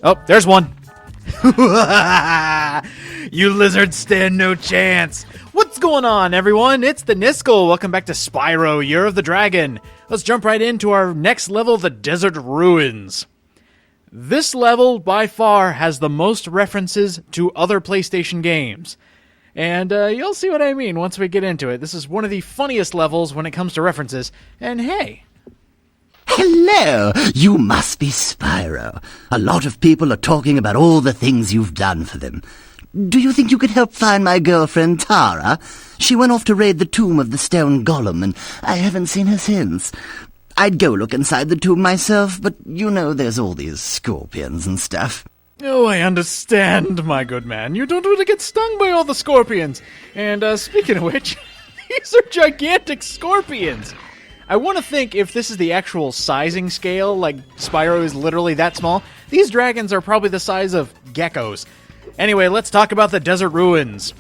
Oh, there's one. You lizards stand no chance. What's going on, everyone? It's the Niskel. Welcome back to Spyro, Year of the Dragon. Let's jump right into our next level, the Desert Ruins. This level, by far, has the most references to other PlayStation games. And you'll see what I mean once we get into it. This is one of the funniest levels when it comes to references. And hey... Hello! You must be Spyro. A lot of people are talking about all the things you've done for them. Do you think you could help find my girlfriend, Tara? She went off to raid the tomb of the stone golem, and I haven't seen her since. I'd go look inside the tomb myself, but you know there's all these scorpions and stuff. Oh, I understand, my good man. You don't want to get stung by all the scorpions. And speaking of which, these are gigantic scorpions. I want to think if this is the actual sizing scale, like Spyro is literally that small, these dragons are probably the size of geckos. Anyway, let's talk about the Desert Ruins.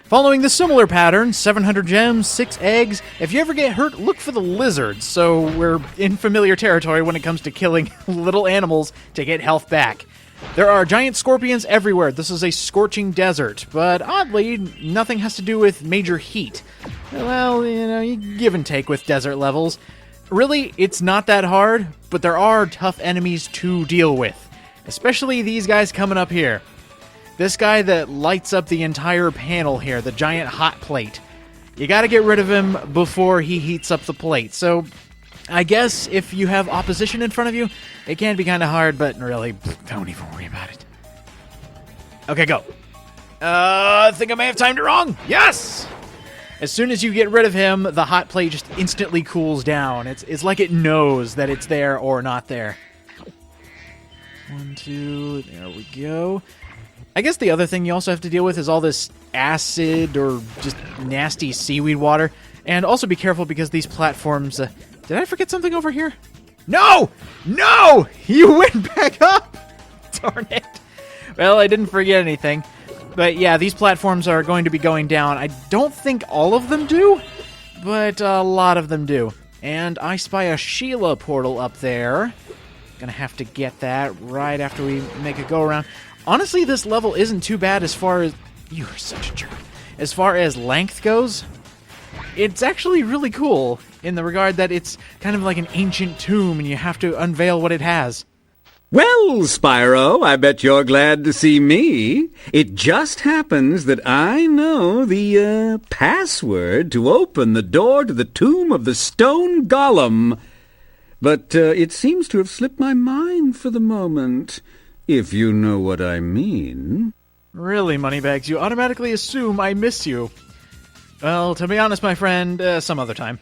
Following the similar pattern, 700 gems, 6 eggs. If you ever get hurt, look for the lizards, so we're in familiar territory when it comes to killing little animals to get health back. There are giant scorpions everywhere. This is a scorching desert, but oddly, nothing has to do with major heat. Well, you know, you give and take with desert levels. Really, it's not that hard, but there are tough enemies to deal with. Especially these guys coming up here. This guy that lights up the entire panel here, the giant hot plate. You gotta get rid of him before he heats up the plate. So, I guess if you have opposition in front of you, it can be kind of hard, but really, don't even worry about it. Okay, go. I think I may have timed it wrong. Yes! As soon as you get rid of him, the hot plate just instantly cools down. It's like it knows that it's there or not there. 1, 2, there we go. I guess the other thing you also have to deal with is all this acid or just nasty seaweed water. And also be careful because these platforms... did I forget something over here? No! No! You went back up! Darn it. Well, I didn't forget anything. But yeah, these platforms are going to be going down. I don't think all of them do, but a lot of them do. And I spy a Sheila portal up there. Gonna have to get that right after we make a go-around. Honestly, this level isn't too bad as far as... You are such a jerk. As far as length goes, it's actually really cool in the regard that it's kind of like an ancient tomb and you have to unveil what it has. Well, Spyro, I bet you're glad to see me. It just happens that I know the, password to open the door to the tomb of the stone golem. But, it seems to have slipped my mind for the moment, if you know what I mean. Really, Moneybags, you automatically assume I miss you. Well, to be honest, my friend, some other time.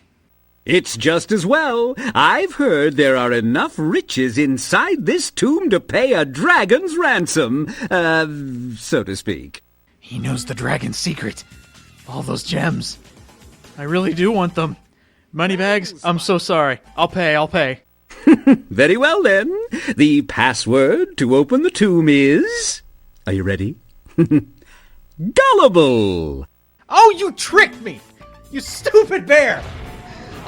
It's just as well. I've heard there are enough riches inside this tomb to pay a dragon's ransom, so to speak. He knows the dragon's secret. All those gems. I really do want them. Moneybags, I'm so sorry. I'll pay. Very well, then. The password to open the tomb is... Are you ready? Gullible! Oh, you tricked me! You stupid bear!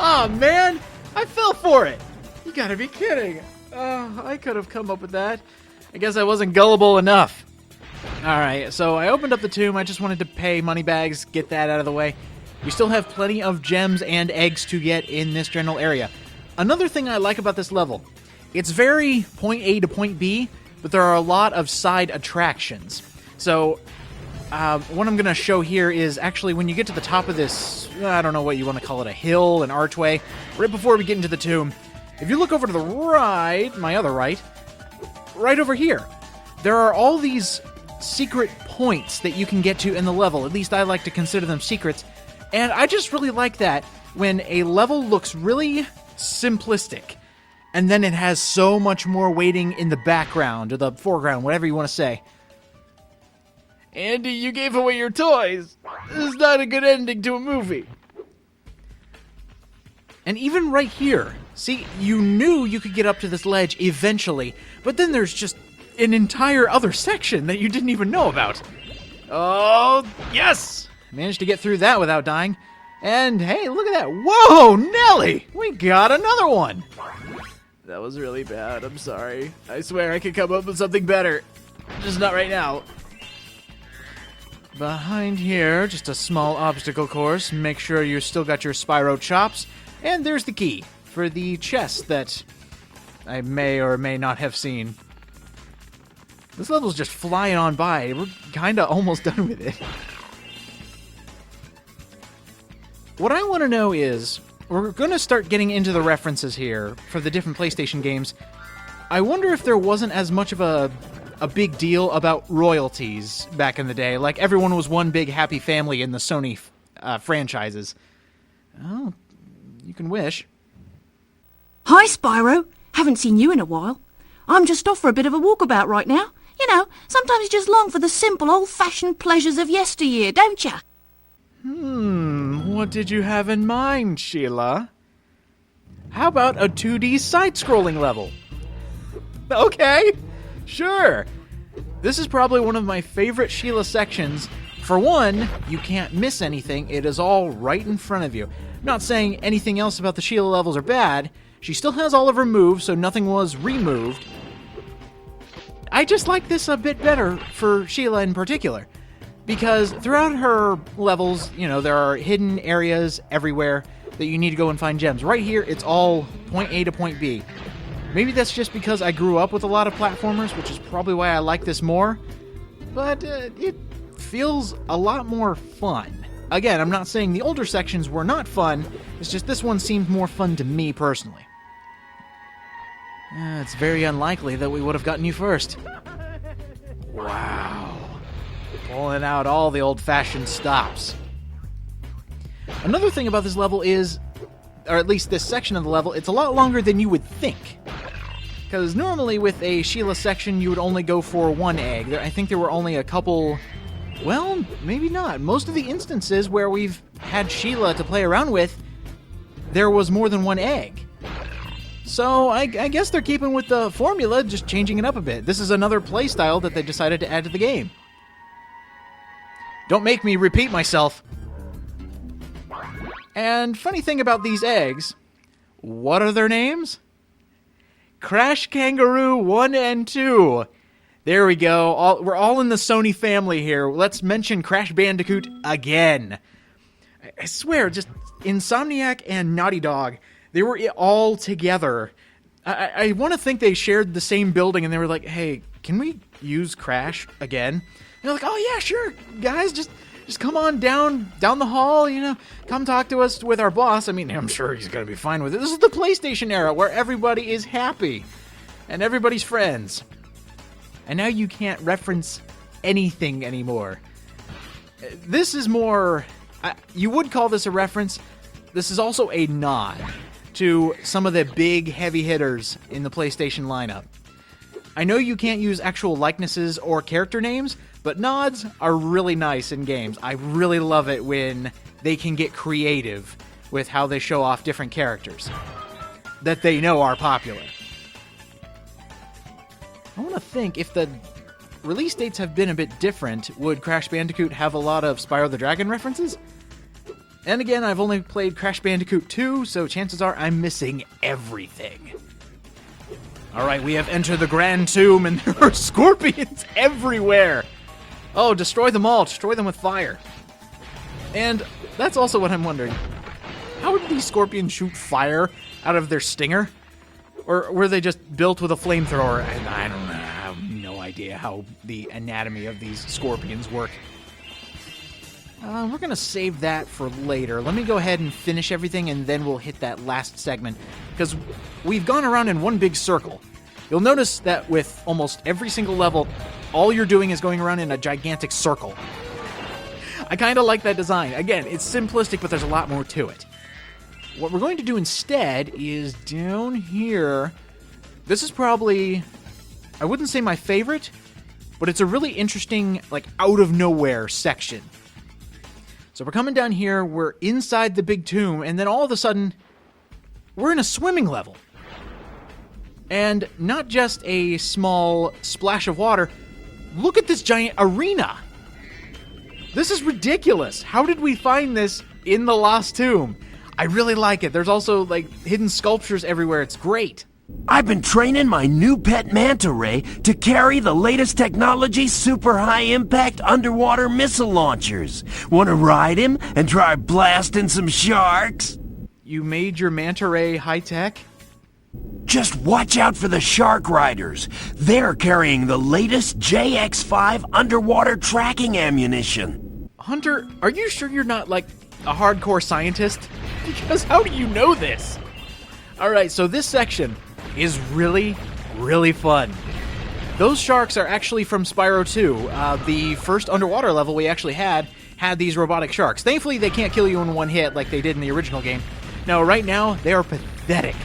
Aw, oh, man! I fell for it! You gotta be kidding. I could have come up with that. I guess I wasn't gullible enough. Alright, so I opened up the tomb. I just wanted to pay Moneybags, get that out of the way. We still have plenty of gems and eggs to get in this general area. Another thing I like about this level, it's very point A to point B, but there are a lot of side attractions. So, what I'm going to show here is actually when you get to the top of this, I don't know what you want to call it, a hill, an archway, right before we get into the tomb, if you look over to the right, my other right over here, there are all these secret points that you can get to in the level. At least I like to consider them secrets. And I just really like that when a level looks really simplistic, and then it has so much more waiting in the background, or the foreground, whatever you want to say. Andy, you gave away your toys. This is not a good ending to a movie. And even right here, see, you knew you could get up to this ledge eventually, but then there's just an entire other section that you didn't even know about. Oh, yes! Managed to get through that without dying. And hey, look at that. Whoa, Nelly! We got another one! That was really bad. I'm sorry. I swear I could come up with something better. Just not right now. Behind here, just a small obstacle course. Make sure you still got your Spyro chops. And there's the key for the chest that I may or may not have seen. This level's just flying on by. We're kinda almost done with it. What I want to know is, we're going to start getting into the references here for the different PlayStation games. I wonder if there wasn't as much of a big deal about royalties back in the day. Like, everyone was one big happy family in the Sony franchises. Oh, you can wish. Hi, Spyro. Haven't seen you in a while. I'm just off for a bit of a walkabout right now. You know, sometimes you just long for the simple, old-fashioned pleasures of yesteryear, don't you? What did you have in mind, Sheila? How about a 2D side-scrolling level? Okay, sure. This is probably one of my favorite Sheila sections. For one, you can't miss anything. It is all right in front of you. I'm not saying anything else about the Sheila levels are bad. She still has all of her moves, so nothing was removed. I just like this a bit better for Sheila in particular. Because throughout her levels, you know, there are hidden areas everywhere that you need to go and find gems. Right here, it's all point A to point B. Maybe that's just because I grew up with a lot of platformers, which is probably why I like this more. But it feels a lot more fun. Again, I'm not saying the older sections were not fun. It's just this one seemed more fun to me personally. It's very unlikely that we would have gotten you first. Wow. Pulling out all the old-fashioned stops. Another thing about this level is, or at least this section of the level, it's a lot longer than you would think. Because normally with a Sheila section, you would only go for one egg. I think there were only a couple... Well, maybe not. Most of the instances where we've had Sheila to play around with, there was more than one egg. So I guess they're keeping with the formula, just changing it up a bit. This is another playstyle that they decided to add to the game. Don't make me repeat myself. And funny thing about these eggs, what are their names? Crash Kangaroo 1 and 2. There we go. We're all in the Sony family here. Let's mention Crash Bandicoot again. I swear, just Insomniac and Naughty Dog, they were all together. I want to think they shared the same building and they were like, hey, can we use Crash again? And they're like, oh yeah, sure, guys, just come on down the hall, you know, come talk to us with our boss. I mean, I'm sure he's going to be fine with it. This is the PlayStation era where everybody is happy and everybody's friends. And now you can't reference anything anymore. This is more... you would call this a reference. This is also a nod to some of the big heavy hitters in the PlayStation lineup. I know you can't use actual likenesses or character names, but nods are really nice in games. I really love it when they can get creative with how they show off different characters that they know are popular. I want to think, if the release dates have been a bit different, would Crash Bandicoot have a lot of Spyro the Dragon references? And again, I've only played Crash Bandicoot 2, so chances are I'm missing everything. Alright, we have entered the Grand Tomb, and there are scorpions everywhere! Oh, destroy them all. Destroy them with fire. And that's also what I'm wondering. How did these scorpions shoot fire out of their stinger? Or were they just built with a flamethrower? I don't know. I have no idea how the anatomy of these scorpions work. We're going to save that for later. Let me go ahead and finish everything, and then we'll hit that last segment. Because we've gone around in one big circle. You'll notice that with almost every single level, all you're doing is going around in a gigantic circle. I kind of like that design. Again, it's simplistic, but there's a lot more to it. What we're going to do instead is down here. This is probably, I wouldn't say my favorite, but it's a really interesting, like, out-of-nowhere section. So we're coming down here, we're inside the big tomb, and then all of a sudden, we're in a swimming level. And not just a small splash of water, look at this giant arena! This is ridiculous! How did we find this in the Lost Tomb? I really like it. There's also, like, hidden sculptures everywhere. It's great. I've been training my new pet manta ray to carry the latest technology super high-impact underwater missile launchers. Want to ride him and try blasting some sharks? You made your manta ray high-tech? Just watch out for the shark riders. They're carrying the latest JX-5 underwater tracking ammunition. Hunter, are you sure you're not, like, a hardcore scientist? Because how do you know this? Alright, so this section is really, really fun. Those sharks are actually from Spyro 2. The first underwater level we actually had these robotic sharks. Thankfully, they can't kill you in one hit like they did in the original game. Now, right now, they are pathetic.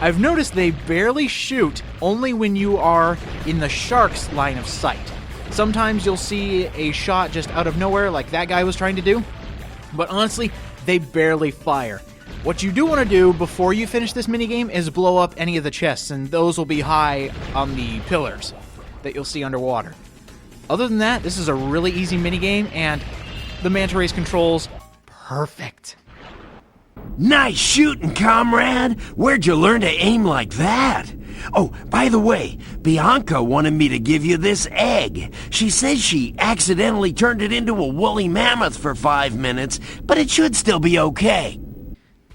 I've noticed they barely shoot only when you are in the shark's line of sight. Sometimes you'll see a shot just out of nowhere like that guy was trying to do, but honestly, they barely fire. What you do want to do before you finish this minigame is blow up any of the chests, and those will be high on the pillars that you'll see underwater. Other than that, this is a really easy minigame, and the manta ray's controls, perfect. Nice shooting, comrade! Where'd you learn to aim like that? Oh, by the way, Bianca wanted me to give you this egg. She says she accidentally turned it into a woolly mammoth for 5 minutes, but it should still be okay.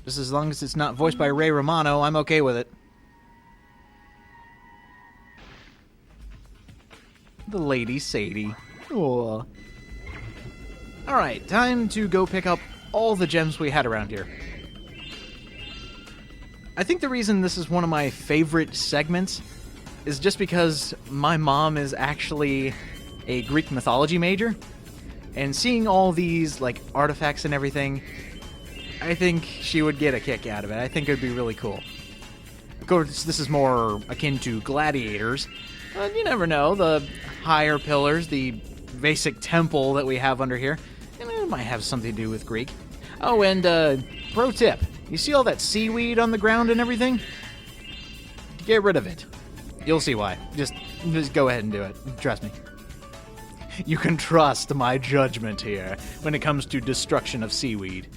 Just as long as it's not voiced by Ray Romano, I'm okay with it. The Lady Sadie. Cool. Alright, time to go pick up all the gems we had around here. I think the reason this is one of my favorite segments is just because my mom is actually a Greek mythology major, and seeing all these, like, artifacts and everything, I think she would get a kick out of it. I think it would be really cool. Of course, this is more akin to gladiators, but you never know. The higher pillars, the basic temple that we have under here, it might have something to do with Greek. Oh, and pro tip, you see all that seaweed on the ground and everything? Get rid of it. You'll see why. Just go ahead and do it. Trust me. You can trust my judgment here when it comes to destruction of seaweed.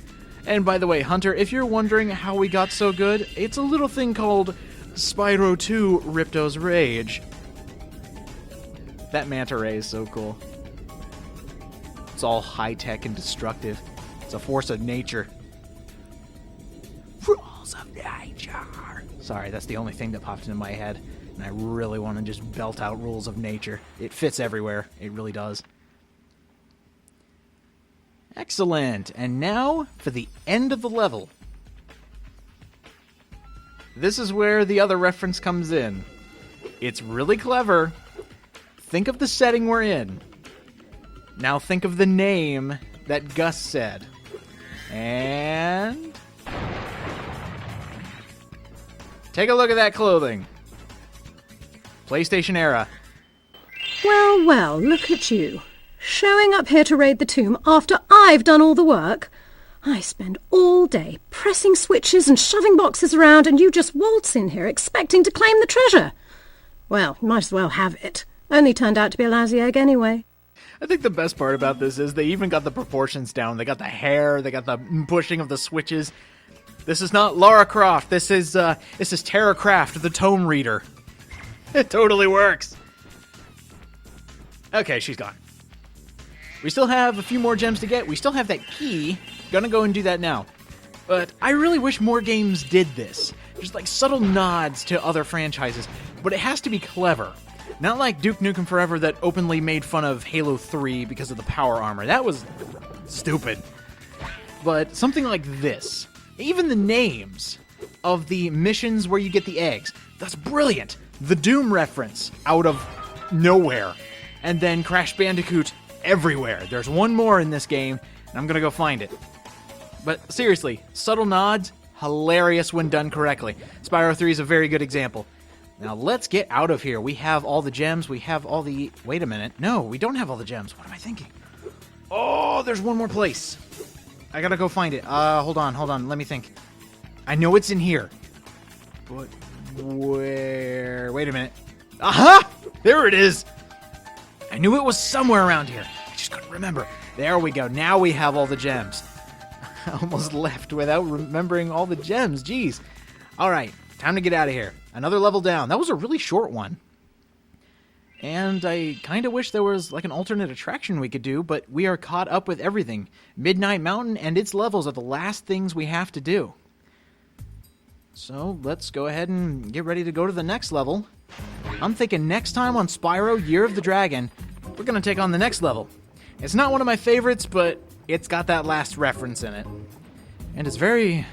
And by the way, Hunter, if you're wondering how we got so good, it's a little thing called Spyro 2 Ripto's Rage. That manta ray is so cool. It's all high-tech and destructive. It's a force of nature. Rules of nature. Sorry, that's the only thing that popped into my head, and I really want to just belt out rules of nature. It fits everywhere. It really does. Excellent. And now for the end of the level. This is where the other reference comes in. It's really clever. Think of the setting we're in. Now think of the name that Gus said. And take a look at that clothing. PlayStation era. Well, well, look at you. Showing up here to raid the tomb after I've done all the work. I spend all day pressing switches and shoving boxes around, and you just waltz in here expecting to claim the treasure. Well, you might as well have it. Only turned out to be a lousy egg anyway. I think the best part about this is they even got the proportions down. They got the hair, they got the pushing of the switches. This is not Lara Croft. This is Tara Craft, the tome reader. It totally works. Okay, she's gone. We still have a few more gems to get. We still have that key. Gonna go and do that now. But I really wish more games did this. Just like subtle nods to other franchises. But it has to be clever. Not like Duke Nukem Forever that openly made fun of Halo 3 because of the power armor. That was stupid. But something like this. Even the names of the missions where you get the eggs. That's brilliant. The Doom reference out of nowhere. And then Crash Bandicoot everywhere. There's one more in this game, and I'm gonna go find it. But seriously, subtle nods, hilarious when done correctly. Spyro 3 is a very good example. Now let's get out of here. We have all the gems, we have all the... Wait a minute. No, we don't have all the gems. What am I thinking? Oh, there's one more place. I gotta go find it. Hold on. Let me think. I know it's in here. But where? Wait a minute. Aha! There it is! I knew it was somewhere around here. I just couldn't remember. There we go. Now we have all the gems. I almost left without remembering all the gems. Jeez. All right. Time to get out of here. Another level down. That was a really short one. And I kind of wish there was like an alternate attraction we could do, but we are caught up with everything. Midnight Mountain and its levels are the last things we have to do. So let's go ahead and get ready to go to the next level. I'm thinking next time on Spyro Year of the Dragon, we're going to take on the next level. It's not one of my favorites, but it's got that last reference in it. And it's very,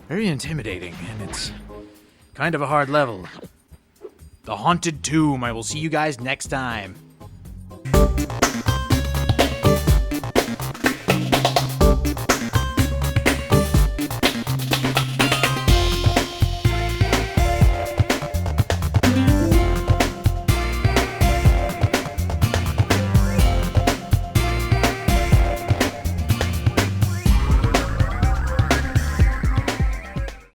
very intimidating, and it's kind of a hard level. The Haunted Tomb. I will see you guys next time.